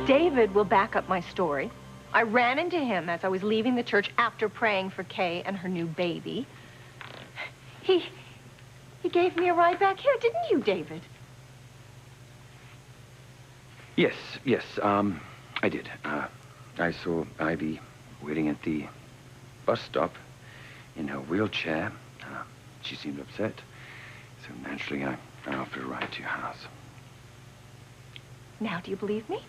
David will back up my story. I ran into him as I was leaving the church after praying for Kay and her new baby. He gave me a ride back here, didn't you, David? Yes, I did. I saw Ivy waiting at the bus stop in her wheelchair. She seemed upset, so naturally I offered a ride to your house. Now, do you believe me?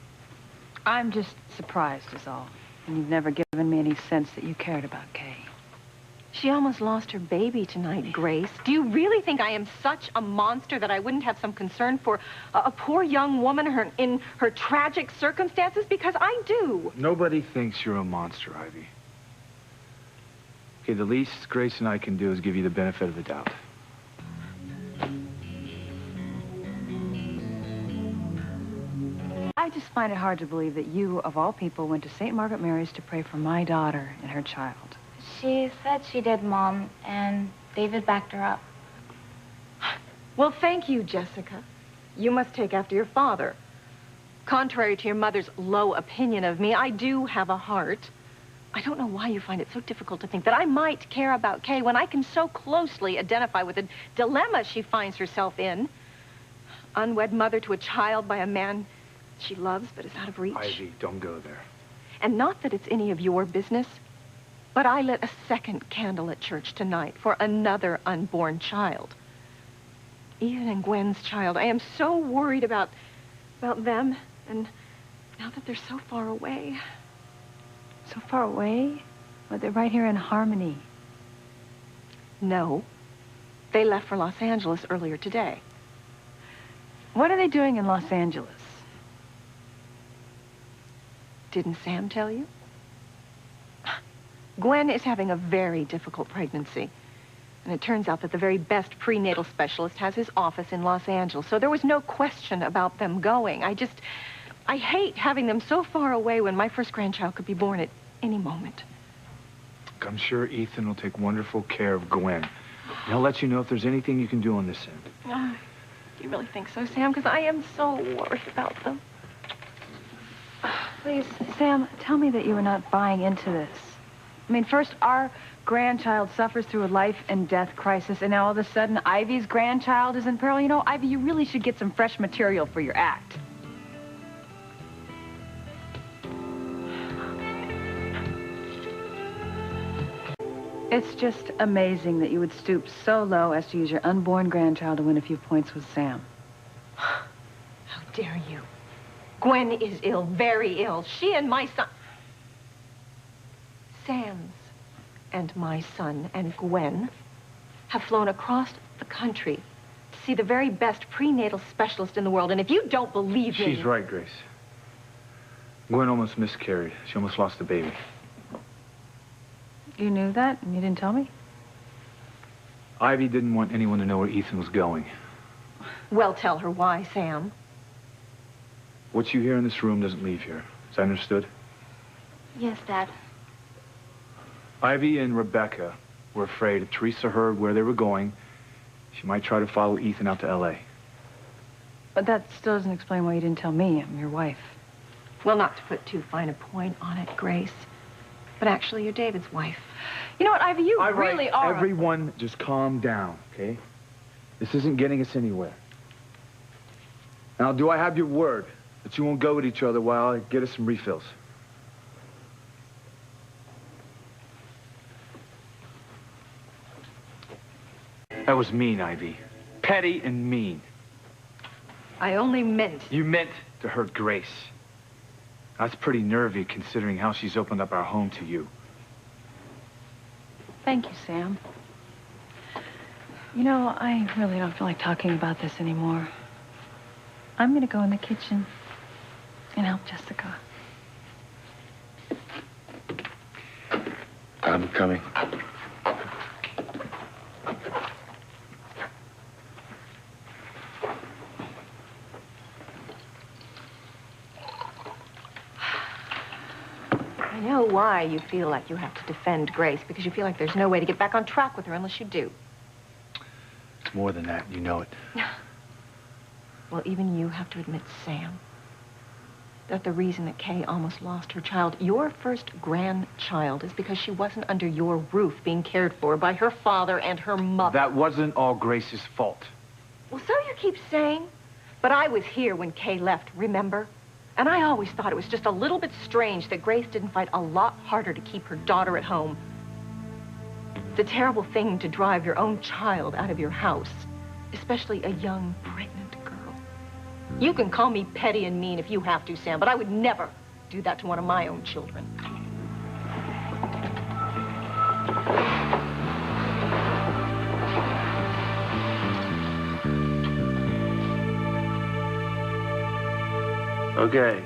I'm just surprised is all. And you've never given me any sense that you cared about Kay. She almost lost her baby tonight, Grace. Do you really think I am such a monster that I wouldn't have some concern for a poor young woman in her tragic circumstances? Because I do. Nobody thinks you're a monster, Ivy. Okay, the least Grace and I can do is give you the benefit of the doubt. I just find it hard to believe that you, of all people, went to St. Margaret Mary's to pray for my daughter and her child. She said she did, Mom, and David backed her up. Well, thank you, Jessica. You must take after your father. Contrary to your mother's low opinion of me, I do have a heart. I don't know why you find it so difficult to think that I might care about Kay when I can so closely identify with the dilemma she finds herself in. Unwed mother to a child by a man she loves but is out of reach. Ivy, don't go there. And not that it's any of your business, but I lit a second candle at church tonight for another unborn child. Ethan and Gwen's child. I am so worried about them, and now that they're so far away. So far away? But they're right here in Harmony. No. They left for Los Angeles earlier today. What are they doing in Los Angeles? Didn't Sam tell you? Gwen is having a very difficult pregnancy. And it turns out that the very best prenatal specialist has his office in Los Angeles. So there was no question about them going. I hate having them so far away when my first grandchild could be born at any moment. I'm sure Ethan will take wonderful care of Gwen. And he'll let you know if there's anything you can do on this end. Do you really think so, Sam? Because I am so worried about them. Please, Sam, tell me that you are not buying into this. I mean, first, our grandchild suffers through a life and death crisis, and now all of a sudden, Ivy's grandchild is in peril. You know, Ivy, you really should get some fresh material for your act. It's just amazing that you would stoop so low as to use your unborn grandchild to win a few points with Sam. How dare you? Gwen is ill, very ill. She and my son... Sam's and my son and Gwen have flown across the country to see the very best prenatal specialist in the world. And if you don't believe me... She's right, Grace. Gwen almost miscarried. She almost lost the baby. You knew that and you didn't tell me? Ivy didn't want anyone to know where Ethan was going. Well, tell her why, Sam. What you hear in this room doesn't leave here. Is that understood? Yes, Dad. Ivy and Rebecca were afraid if Teresa heard where they were going, she might try to follow Ethan out to L.A. But that still doesn't explain why you didn't tell me. I'm your wife. Well, not to put too fine a point on it, Grace, but actually you're David's wife. You know what, Ivy, you All right, really are... everyone just calm down, okay? This isn't getting us anywhere. Now, do I have your word that you won't go with each other while I get us some refills? That was mean, Ivy. Petty and mean. I only meant... You meant to hurt Grace. That's pretty nervy considering how she's opened up our home to you. Thank you, Sam. You know, I really don't feel like talking about this anymore. I'm gonna go in the kitchen and help Jessica. I'm coming. I know why you feel like you have to defend Grace, because you feel like there's no way to get back on track with her unless you do. It's more than that, you know it. Well, even you have to admit, Sam, that the reason that Kay almost lost her child, your first grandchild, is because she wasn't under your roof being cared for by her father and her mother. That wasn't all Grace's fault. Well, so you keep saying. But I was here when Kay left, remember? And I always thought it was just a little bit strange that Grace didn't fight a lot harder to keep her daughter at home. It's a terrible thing to drive your own child out of your house, especially a young, pregnant girl. You can call me petty and mean if you have to, Sam, but I would never do that to one of my own children. Okay.